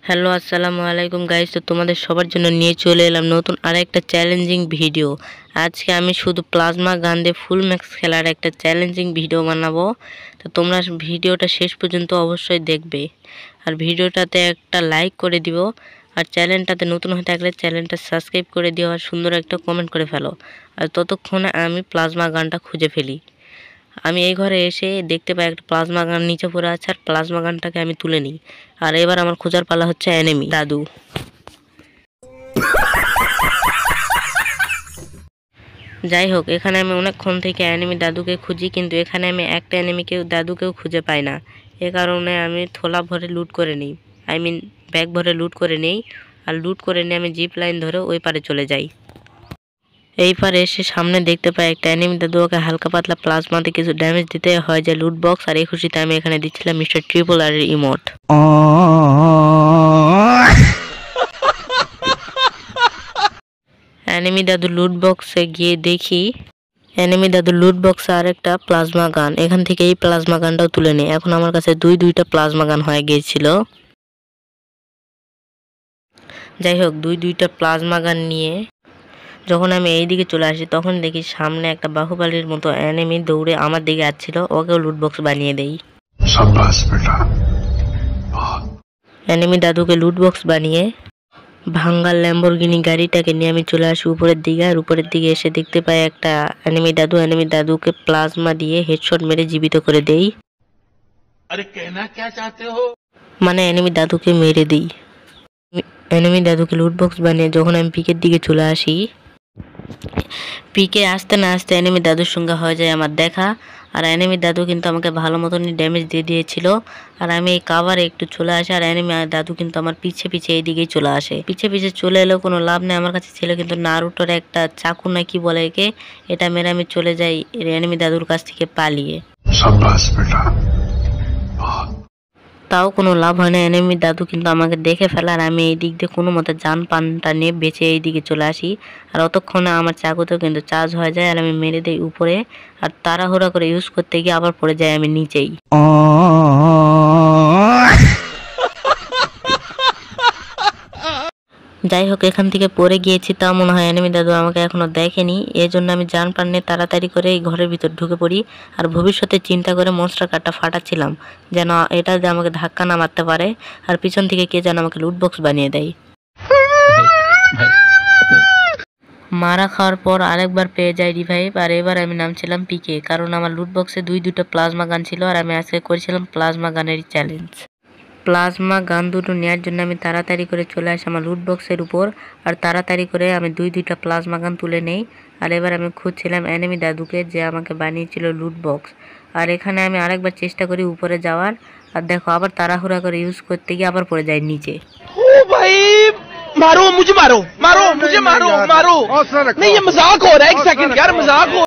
Hello আসসালামু আলাইকুম guys. তো তোমাদের সবার জন্য নিয়ে চলে এলাম নতুন আরেকটা চ্যালেঞ্জিং ভিডিও। আজকে আমি শুধু প্লাজমা গান দিয়ে ফুল ম্যাক্স খেলার একটা চ্যালেঞ্জিং ভিডিও বানাবো। তো তোমরা ভিডিওটা শেষ পর্যন্ত অবশ্যই দেখবে, আর ভিডিওটাতে একটা লাইক করে দিও, আর চ্যানেলটাতে নতুন হয়ে থাকলে চ্যানেলটা সাবস্ক্রাইব করে দিও, আর সুন্দর একটা কমেন্ট করে ফেলো। আর ততক্ষণে আমি প্লাজমা গানটা খুঁজে ফেলি। আমি এই ঘরে এসে দেখতে পাই একটা প্লাজমা গান নিচে পড়ে আছে, আর প্লাজমা গানটাকে আমি তুলে নিই। আর এবার আমার খোঁজার পালা হচ্ছে এনিমি দাদু। যাই হোক, এখানে আমি অনেকক্ষণ থেকে এনিমি দাদুকে খুঁজি, কিন্তু এখানে আমি একটা এনিমিকেও দাদুকেও খুঁজে পাই না। এ কারণে আমি থোলা ভরে লুট করে নিই, ব্যাগ ভরে লুট করে নিই। আর লুট করে নিয়ে আমি জিপ লাইন ধরে ওই পারে চলে যাই। এই পারে এসে সামনে দেখতে পাই একটা এনিমি দাদু, ওকে হালকা পাতলা প্লাজমাতে কিছু ড্যামেজ দিতে হয় যে লুট বক্স। আর এই খুশিতে আমি এখানে দিচ্ছিলাম মিস্টার ট্রিপল আর ইমোট। এনিমি দাদু লুট বক্সে গিয়ে দেখি এনিমি দাদু লুট বক্সে আরেকটা প্লাজমা গান, এখান থেকে এই প্লাজমা গানটাও তুলে নিই। এখন আমার কাছে দুইটা প্লাজমা গান হয়ে গিয়েছিল। যাই হোক, দুইটা প্লাজমা গান নিয়ে যখন আমি এই দিকে চলে আসি, তখন দেখি সামনে একটা বাহুবলীর মতো এনিমি দৌড়ে আমার দিকে আসছিল। ওকেও লুট বক্স বানিয়ে দেই। এনিমি দাদুকে লুট বক্স বানিয়ে ভাঙ্গার ল্যাম্বরগিনি গাড়িটাকে নিয়ে আমি চলে আসি উপরের দিকে। আর উপরের দিকে এসে দেখতে পাই একটা এনিমি দাদুকে প্লাজমা দিয়ে হেডশট মেরে জীবিত করে দেই। আরে कहना क्या चाहते हो? মানে এনিমি দাদুকে মেরে দিই। এনিমি দাদুকে লুট বক্স বানিয়ে যখন আমি পিকের দিকে চলে আসি, পিকে আসতে না আসতে এনিমি দাদুর সঙ্গে হয়ে যায় আমার দেখা। আর এনিমি দাদু কিন্তু আমাকে ভালো মতনই ড্যামেজ দিয়ে দিয়েছিল। আর আমি এই কাভারে একটু চলে আসি, আর এনিমি দাদু কিন্তু আমার পিছে এইদিকেই চলে আসে। পিছে চলে এলেও কোনো লাভ নেই, আমার কাছে ছিল কিন্তু নারুটোর একটা চাকু না কি বলে একে, এটা মেরে আমি চলে যাই এনিমি দাদুর কাছ থেকে পালিয়ে। তাও কোনো লাভ হয় না, এনিমি দাদু কিন্তু আমাকে দেখে ফেলে। আর আমি এই দিক দিয়ে কোনো মতে যান পানটা নিয়ে বেঁচে এই দিকে চলে আসি। আর অতক্ষণে আমার চাকুতেও কিন্তু চার্জ হয়ে যায়, আর আমি মেরে দিই উপরে। আর তাড়াহুড়া করে ইউজ করতে গিয়ে আবার পড়ে যাই আমি নিচেই। যাই হোক, এখান থেকে পড়ে গিয়েছি, তা মনে হয় এনিমি দাদু আমাকে এখনো দেখেনি। এই জন্য আমি জান প্রাণ নিয়ে তাড়াতাড়ি করে এই ঘরের ভিতর ঢুকে পড়ি। আর ভবিষ্যতে চিন্তা করে মনস্টার কার্ডটা ফাটাচ্ছিলাম, যেন এটা যে আমাকে ধাক্কা না মারতে পারে। আর পিছন থেকে কে যেন আমাকে লুট বক্স বানিয়ে দেয়। মারা খাওয়ার পর আরেকবার পেয়ে যাই রিভাইভ। আর এবার আমি নামছিলাম পিকে, কারণ আমার লুট বক্সে দুটো প্লাজমা গান ছিল। আর আমি আজকে করেছিলাম প্লাজমা গানের চ্যালেঞ্জ। প্লাজমা গান দুটো নেওয়ার জন্য আমি তাড়াতাড়ি করে চলে আসি আমার লুট বক্সের উপর। আর তাড়াতাড়ি করে আমি দুইটা প্লাজমা গান তুলে নেই। আর এবার আমি খুঁজছিলাম এনিমি দাদুকে, যে আমাকে বানিয়েছিল লুট বক্স। আর এখানে আমি আরেকবার চেষ্টা করি উপরে যাওয়ার, আর দেখো আবার তাড়াহুড়া করে ইউজ করতে গিয়ে আবার পড়ে যায় নিচে। ও ভাই, मारो मुझे, मारो मुझे, मारो नहीं, ये मजाक हो रहा है, एक सेकंड यार, मजाक हो।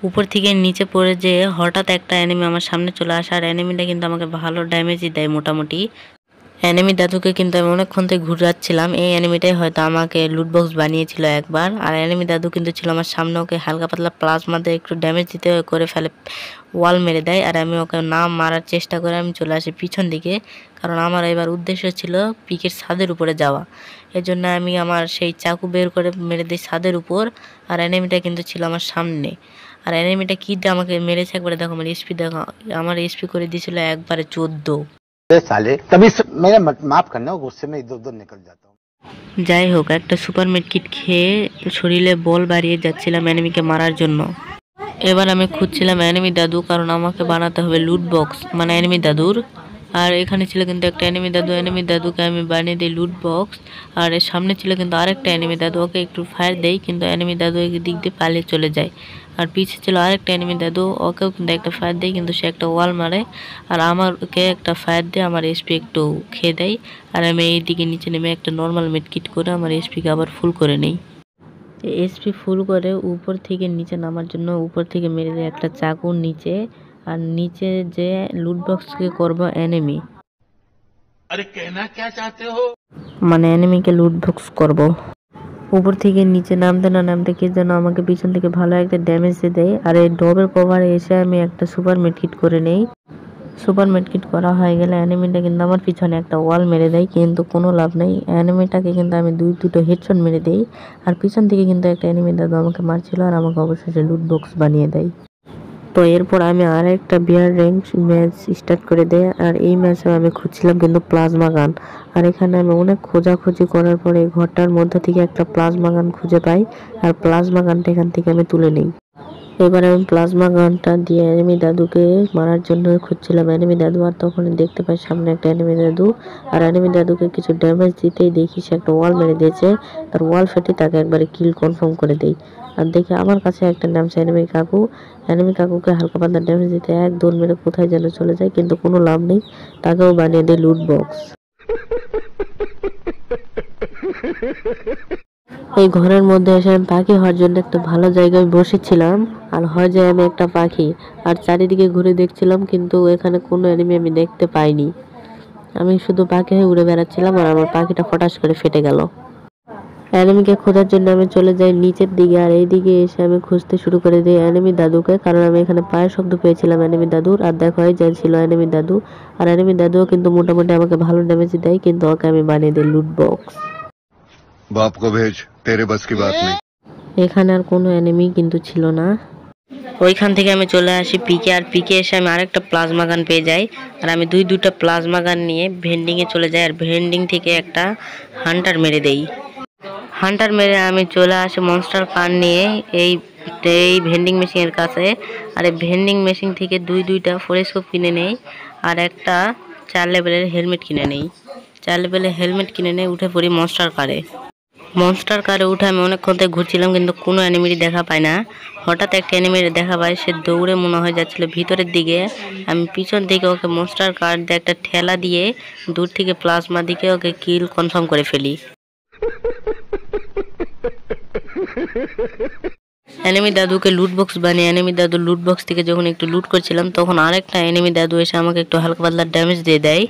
উপর থেকে নিচে পড়ে যে হঠাৎ একটা এনিমি আমার সামনে চলে আসে, আর এনিমিটা কিন্তু আমাকে ভালো ড্যামেজই দেয় মোটামুটি। এনিমি দাদুকে কিন্তু আমি অনেকক্ষণ থেকে ঘুরাচ্ছিলাম, এই এনিমিটাই হয়তো আমাকে লুট বক্স বানিয়েছিল একবার। আর এনিমি দাদু কিন্তু ছিল আমার সামনে, ওকে হালকা পাতলা প্লাজমা দিয়ে একটু ড্যামেজ দিতে করে ফেলে, ওয়াল মেরে দেয়। আর আমি ওকে না মারার চেষ্টা করে আমি চলে আসি পিছন দিকে, কারণ আমার এবার উদ্দেশ্য ছিল পিকের ছাদের উপরে যাওয়া। এজন্য আমি আমার সেই চাকু বের করে মেরে দিই ছাদের উপর। আর এনিমিটা কিন্তু ছিল আমার সামনে। আর এনিমিটা কি দিয়ে আমাকে মেরেছে একবারে দেখো, আমার এসপি দেখো, আমার এসপি করে দিয়েছিল একবারে 14। যাই হোক, একটা সুপার মেড কিট খেয়ে শরীরে বল বাড়িয়ে যাচ্ছিলাম এনিমিকে মারার জন্য। এবার আমি খুঁজছিলাম এনিমি দাদু, কারণ আমাকে বানাতে হবে লুট বক্স, মানে এনিমি দাদুর। আর এখানে ছিল কিন্তু একটা এনিমি দাদুকে আমি বানিয়ে দিই লুট বক্স। আর এর সামনে ছিল কিন্তু আরেকটা এনিমি দাদু, ওকে একটু ফায়ার দেই, কিন্তু এনিমি দাদু এই দিক দিয়ে পালিয়ে চলে যায়। আর পিছে ছিল আরেকটা এনিমি দাদু, ওকেও কিন্তু একটা ফায়ার দেয়, কিন্তু সে একটা ওয়াল মারে। আর আমাকে একটা ফায়ার দিয়ে আমার এসপি একটু খেয়ে দেয়। আর আমি এই দিকে নিচে নেমে একটা নর্মাল মেড কিট করে আমার এসপিকে আবার ফুল করে নেই। এসপি ফুল করে উপর থেকে নিচে নামার জন্য উপর থেকে মেরে দেয় একটা চাকু নিচে। আর নিচে যে লুট বক্সকে করব এনিমি। আরে कहना क्या चाहते हो? মানে এনিমিকে লুট বক্স করব। উপর থেকে নিচে নামতে না নামতে কে যেন আমাকে পিছন থেকে ভালো একটা ড্যামেজ দেয়। আর এই ডবের কভারে এসে আমি একটা সুপার মেড কিট করে নেই। সুপার মেডকিট করা হয়ে গেলে অ্যানিমিটা কিন্তু আমার পিছনে একটা ওয়াল মেরে দেয়, কিন্তু কোনো লাভ নেই। অ্যানিমিটাকে কিন্তু আমি দুটো হেডশট মেরে দেই, আর পিছন থেকে কিন্তু একটা অ্যানিমি দাদু আমাকে মারছিল আর আমাকে অবশেষে লুট বক্স বানিয়ে দেয়। তো এরপর আমি আর একটা বিয়ার র্যাঙ্ক ম্যাচ স্টার্ট করে দেই, আর এই ম্যাচে আমি খুঁজছিলাম কিন্তু প্লাজমা গান। আর এখানে আমি অনেক খোঁজাখুঁজি করার পরে এই ঘরটার মধ্যে থেকে একটা প্লাজমা গান খুঁজে পাই, আর প্লাজমা গানটা এখান থেকে আমি তুলে নিই। এবারে আমি প্লাজমা গানটা দিয়ে অ্যানিমি দাদুকে মারার জন্য খুঁজছিলাম অ্যানিমি দাদু, আর তখনই দেখতে পাই সামনে একটা অ্যানিমি দাদু। আর অ্যানিমি দাদুকে কিছু ড্যামেজ দিতেই দেখি সে একটা ওয়াল মেরে দিয়েছে, আর ওয়াল ফেটে তাকে একবারে কিল কনফার্ম করে দেই। আর দেখি আমার কাছে একটা নামছে অ্যানিমি কাকু। অ্যানিমি কাকুকে হালকা পাতলা ড্যামেজ দিতে এক দৌড় মেরে কোথায় যেন চলে যায়, কিন্তু কোনো লাভ নেই, তাকেও বানিয়ে দেয় লুট বক্স। এই ঘরের মধ্যে এসে আমি পাখি হওয়ার জন্য একটা ভালো জায়গায় বসেছিলাম, আর হয় যে আমি একটা পাখি, আর চারিদিকে ঘুরে দেখছিলাম, কিন্তু এখানে কোনো এনিমি আমি দেখতে পাইনি। আমি শুধু পাখি হয়ে উড়ে বেড়াচ্ছিলাম, আর আমার পাখিটা ফটাস করে ফেটে গেল। অ্যানিমিকে খোঁজার জন্য আমি চলে যাই নিচের দিকে, আর এইদিকে এসে আমি খুঁজতে শুরু করে দিই অ্যানিমি দাদুকে, কারণ আমি এখানে পায়ের শব্দ পেয়েছিলাম অ্যানিমি দাদুর। আর দেখো এই যে ছিল অ্যানিমি দাদু, আর অ্যানিমি দাদুও কিন্তু মোটামুটি আমাকে ভালো ড্যামেজ দেয়, কিন্তু ওকে আমি বানিয়ে দিই লুট বক্স। বাপ কো ভেজ, তেরে বাস কি বাত নেই। এখানে আর কোনো এনিমি কিন্তু ছিল না। ওইখান থেকে আমি চলে আসি পিকে, আর পিকে এসে আমি আরেকটা প্লাজমা গান পেয়ে যাই, আর আমি দুইটা প্লাজমা গান নিয়ে ভেন্ডিংয়ে চলে যাই, আর ভেন্ডিং থেকে একটা হান্টার মেরে দেই। হান্টার মেরে আমি চলে আসি মনস্টার কান নিয়ে এই ভেন্ডিং মেশিনের কাছে, আর এই ভেন্ডিং মেশিন থেকে দুইটা ফোরেস্কোপ কিনে নেই, আর একটা 4 লেভেলের হেলমেট কিনে নেই। 4 লেভেলের হেলমেট কিনে নেই, উঠে পড়ি মনস্টার কারে। মনস্টার কারে উঠে আমি অনেকক্ষণ থেকে ঘুরছিলাম, কিন্তু কোনো অ্যানিমিটি দেখা পাই না। হঠাৎ একটা অ্যানিমিটি দেখা পাই, সে দৌড়ে মনে হয় যাচ্ছিল ভিতরের দিকে। আমি পিছন থেকে ওকে মনস্টার কার দিয়ে একটা ঠেলা দিয়ে দূর থেকে প্লাজমা দিকে ওকে কিল কনফার্ম করে ফেলি। অ্যানিমি দাদুকে লুট বক্স বানিয়ে অ্যানিমি দাদু লুট বক্স থেকে যখন একটু লুট করছিলাম, তখন আরেকটা অ্যানিমি দাদু এসে আমাকে একটু হালকা পাতলা ড্যামেজ দিয়ে দেয়।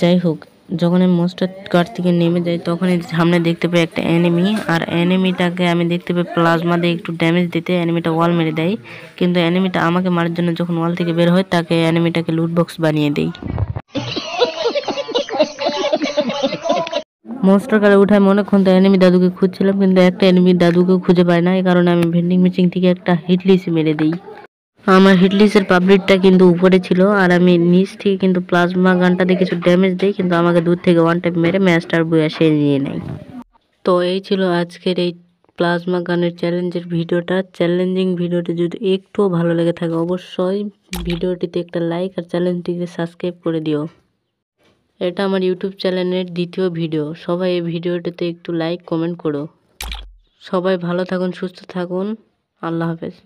যাই হোক, যখন আমি মনস্টার কার থেকে নেমে যাই, তখনই সামনে দেখতে পাই একটা অ্যানিমি, আর অ্যানিমিটাকে আমি দেখতে পাই প্লাজমা দিয়ে একটু ড্যামেজ দিতে অ্যানিমিটা ওয়াল মেরে দেয়, কিন্তু অ্যানিমিটা আমাকে মারার জন্য যখন ওয়াল থেকে বের হয়, তাকে অ্যানিমিটাকে লুট বক্স বানিয়ে দেই। মনস্টার কারে উঠায় অনেকক্ষণ তো অ্যানিমি দাদুকে খুঁজছিলাম, কিন্তু একটা অ্যানিমি দাদুকেও খুঁজে পাই না। এই কারণে আমি ভেন্ডিং মেশিন থেকে একটা হিটলিস মেরে দিই। আমার হিটলিসের পাবলিকটা কিন্তু উপরে ছিল, আর আমি নিচ থেকে কিন্তু প্লাজমা গানটাতে কিছু ড্যামেজ দিই, কিন্তু আমাকে দূর থেকে ওয়ান টাইপ মেরে ম্যাচটার বইয়া সে নিয়ে নেয়। তো এই ছিল আজকের এই প্লাজমা গানের চ্যালেঞ্জের ভিডিওটা। চ্যালেঞ্জিং ভিডিওটি যদি একটুও ভালো লেগে থাকে, অবশ্যই ভিডিওটিতে একটা লাইক আর চ্যানেলটিকে সাবস্ক্রাইব করে দিও। এটা আমার ইউটিউব চ্যানেলের দ্বিতীয় ভিডিও। সবাই এই ভিডিওটিতে একটু লাইক কমেন্ট করো। সবাই ভালো থাকুন, সুস্থ থাকুন। আল্লাহ হাফেজ।